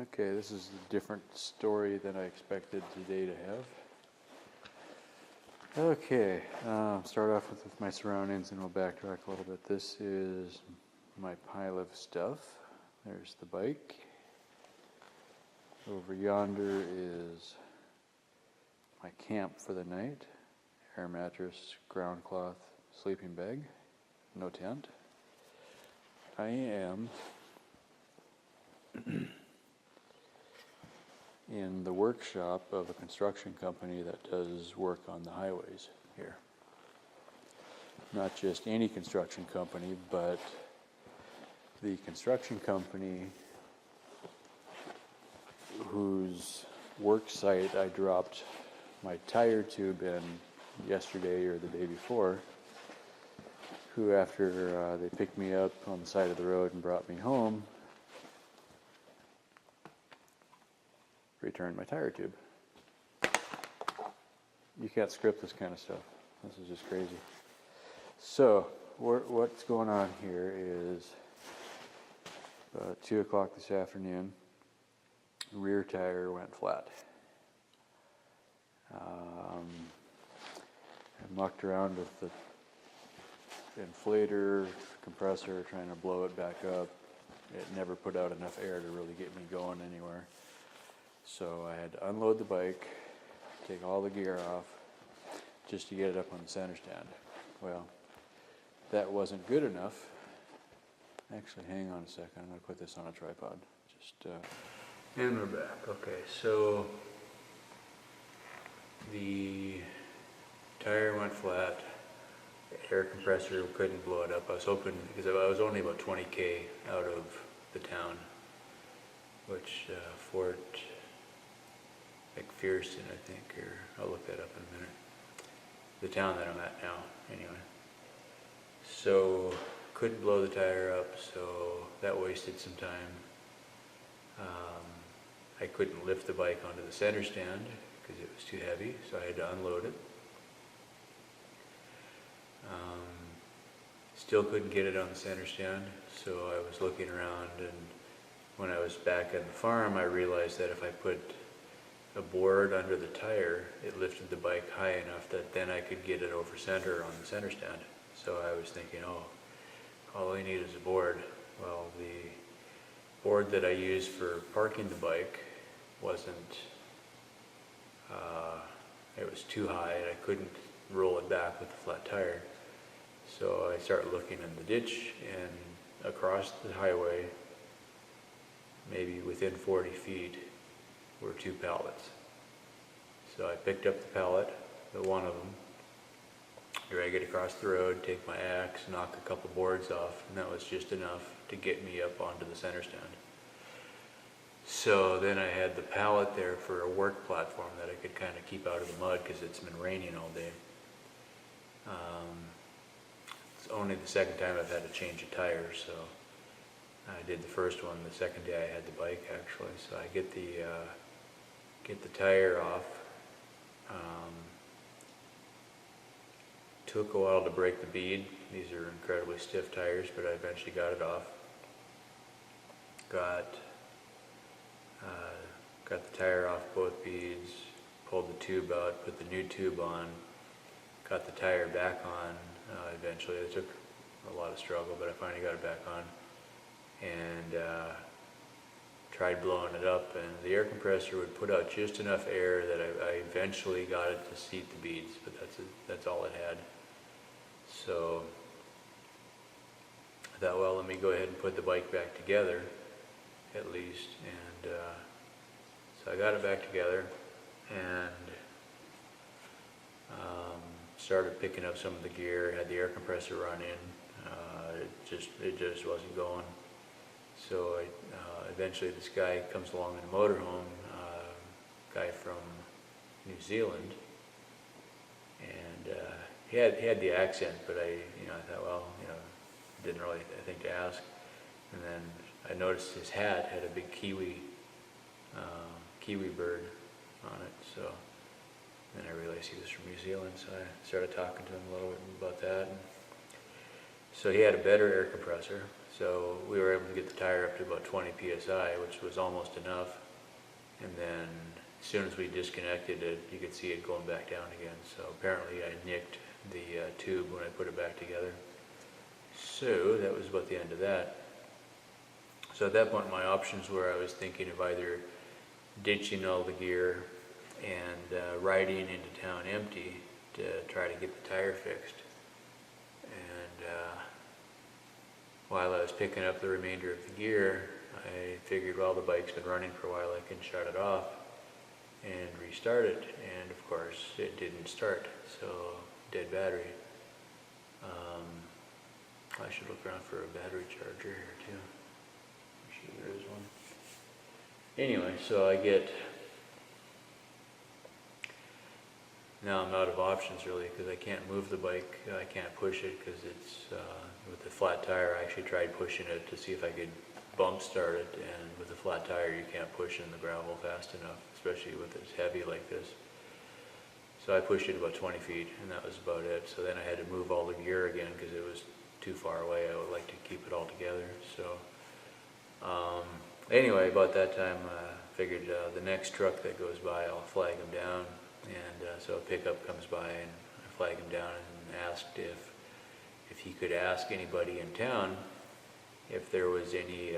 Okay, this is a different story than I expected today to have. Okay, start off with my surroundings and we'll backtrack a little bit. This is my pile of stuff. There's the bike. Over yonder is my camp for the night. Air mattress, ground cloth, sleeping bag, no tent. I am in the workshop of a construction company that does work on the highways here. Not just any construction company, but the construction company whose work site I dropped my tire tube in yesterday or the day before, who after they picked me up on the side of the road and brought me home, returned my tire tube. You can't script this kind of stuff. This is just crazy. So, what's going on here is 2 o'clock this afternoon, rear tire went flat. I mucked around with the inflator, compressor, trying to blow it back up. It never put out enough air to really get me going anywhere. So I had to unload the bike, take all the gear off, just to get it up on the center stand. Well, that wasn't good enough. Actually, hang on a second. I'm going to put this on a tripod. And we're back. Okay, so the tire went flat. The air compressor couldn't blow it up. I was hoping, because I was only about 20K out of the town, which Fort McPherson, I think, or I'll look that up in a minute. The town that I'm at now, anyway. So couldn't blow the tire up, so that wasted some time. I couldn't lift the bike onto the center stand because it was too heavy, so I had to unload it. Still couldn't get it on the center stand, so I was looking around, and when I was back at the farm, I realized that if I put a board under the tire, it lifted the bike high enough that then I could get it over center on the center stand. So I was thinking, oh, all I need is a board. Well, the board that I used for parking the bike wasn't, it was too high and I couldn't roll it back with a flat tire. So I started looking in the ditch, and across the highway, maybe within 40 feet, were 2 pallets. So I picked up the pallet, the one of them, drag it across the road, take my axe, knock a couple boards off, and that was just enough to get me up onto the center stand. So then I had the pallet there for a work platform that I could kind of keep out of the mud because it's been raining all day. It's only the second time I've had to change a tire, so I did the first one the second day I had the bike, actually. So I get the tire off. Took a while to break the bead. These are incredibly stiff tires, but I eventually got it off. Got the tire off both beads, pulled the tube out, put the new tube on, got the tire back on eventually. It took a lot of struggle, but I finally got it back on, and tried blowing it up, and the air compressor would put out just enough air that I eventually got it to seat the beads, but that's all it had. So I thought, well, let me go ahead and put the bike back together at least, and so I got it back together and started picking up some of the gear, had the air compressor running. It just wasn't going. So eventually this guy comes along in a motorhome, guy from New Zealand, and he had the accent, but I thought, well, didn't really think to ask. And then I noticed his hat had a big kiwi bird on it, so then I realized he was from New Zealand, so I started talking to him a little bit about that. And so he had a better air compressor, So we were able to get the tire up to about 20 psi, which was almost enough. And then as soon as we disconnected it, you could see it going back down again. So apparently I nicked the tube when I put it back together. So that was about the end of that. So at that point my options were, I was thinking of either ditching all the gear and riding into town empty to try to get the tire fixed. And while I was picking up the remainder of the gear, I figured, well, the bike's been running for a while, I can shut it off and restart it. And of course it didn't start, so dead battery. I should look around for a battery charger here too. I'm sure there is one. Anyway, so I get, now I'm out of options really, because I can't move the bike, I can't push it because it's, with the flat tire, I actually tried pushing it to see if I could bump start it, and with a flat tire you can't push in the gravel fast enough, especially with it's heavy like this. So I pushed it about 20 feet and that was about it. So then I had to move all the gear again because it was too far away. I would like to keep it all together. So anyway, about that time I figured the next truck that goes by, I'll flag him down. And so a pickup comes by and I flag him down and asked if he could ask anybody in town if there was any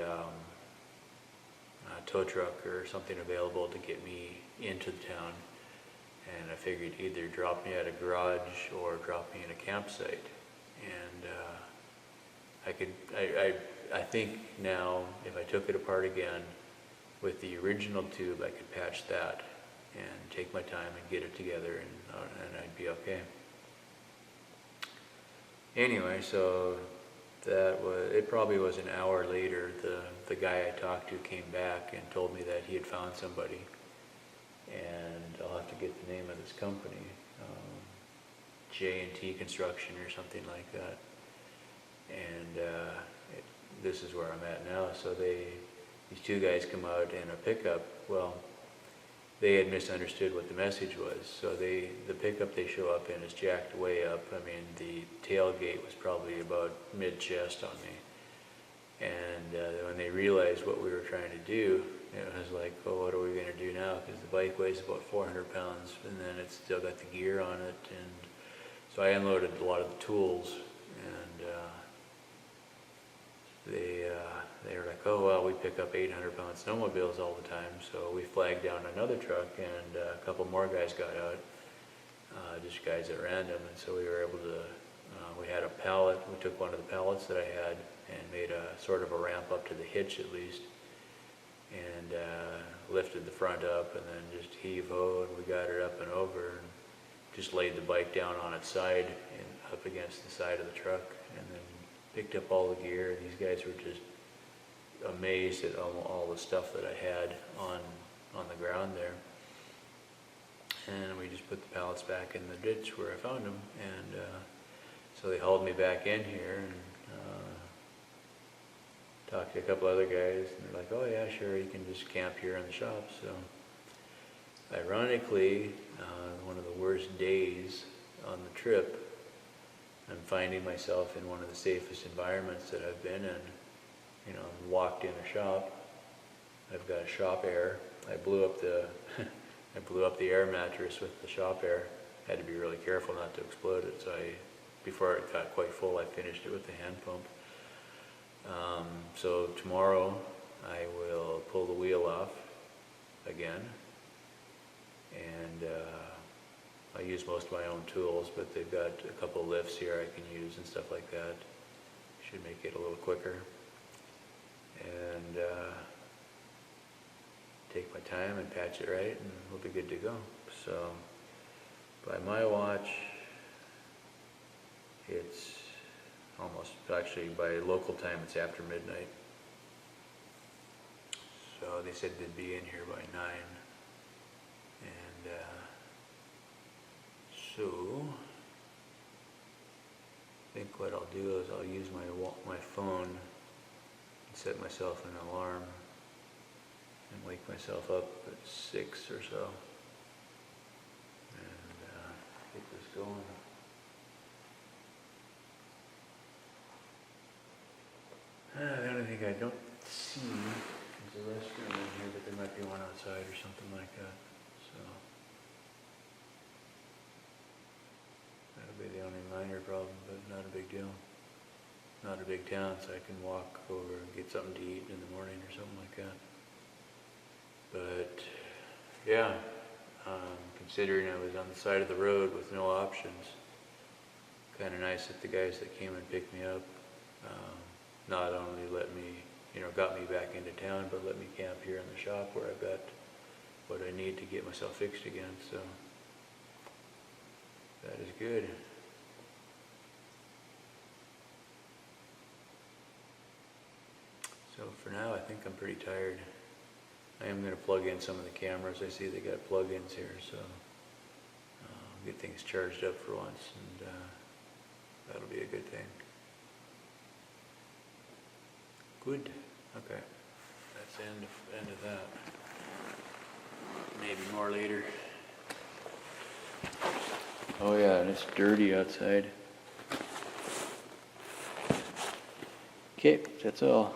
tow truck or something available to get me into the town. And I figured either drop me at a garage or drop me in a campsite. And I think now if I took it apart again with the original tube, I could patch that and take my time and get it together, and I'd be okay. Anyway, so that was, it probably was an hour later, the guy I talked to came back and told me that he had found somebody, and I'll have to get the name of this company, J&T Construction or something like that. And this is where I'm at now. So these two guys come out in a pickup. Well, they had misunderstood what the message was. So the pickup they show up in is jacked way up. I mean, the tailgate was probably about mid-chest on me. And when they realized what we were trying to do, it was like, oh, what are we going to do now? Because the bike weighs about 400 pounds, and then it's still got the gear on it. And so I unloaded a lot of the tools, and they were like, oh, well, we pick up 800-pound snowmobiles all the time. So we flagged down another truck, and a couple more guys got out, just guys at random. And so we were able to, we had a pallet. We took one of the pallets that I had and made a sort of a ramp up to the hitch at least, and lifted the front up, and then just heave-ho, and we got it up and over, and just laid the bike down on its side and up against the side of the truck, and then picked up all the gear. And these guys were just amazed at all the stuff that I had on the ground there. And we just put the pallets back in the ditch where I found them, and so they hauled me back in here, and talked to a couple other guys, and they're like, oh yeah, sure, you can just camp here in the shop. So ironically, one of the worst days on the trip, I'm finding myself in one of the safest environments that I've been in. You know, I'm locked in a shop. I've got shop air. I blew up the air mattress with the shop air. Had to be really careful not to explode it. So before it got quite full, I finished it with the hand pump. So tomorrow I will pull the wheel off again, and I use most of my own tools, but they've got a couple lifts here I can use and stuff like that. Should make it a little quicker. And take my time and patch it right, and we'll be good to go. So by my watch, it's almost, actually by local time, it's after midnight. So they said they'd be in here by 9. And so I think what I'll do is I'll use my phone and set myself an alarm and wake myself up at 6 or so, and get this going. The only thing I don't see is a restroom in here, but there might be one outside or something like that. So that'll be the only minor problem, but not a big deal. Not a big town, so I can walk over and get something to eat in the morning or something like that. But yeah, considering I was on the side of the road with no options, kind of nice that the guys that came and picked me up not only let me, got me back into town, but let me camp here in the shop where I've got what I need to get myself fixed again. So that is good. So for now, I think I'm pretty tired. I am going to plug in some of the cameras. I see they got plug-ins here, so get things charged up for once, and that'll be a good thing. Good. Okay. That's the end of that. Maybe more later. Oh yeah, and it's dirty outside. Okay, that's all.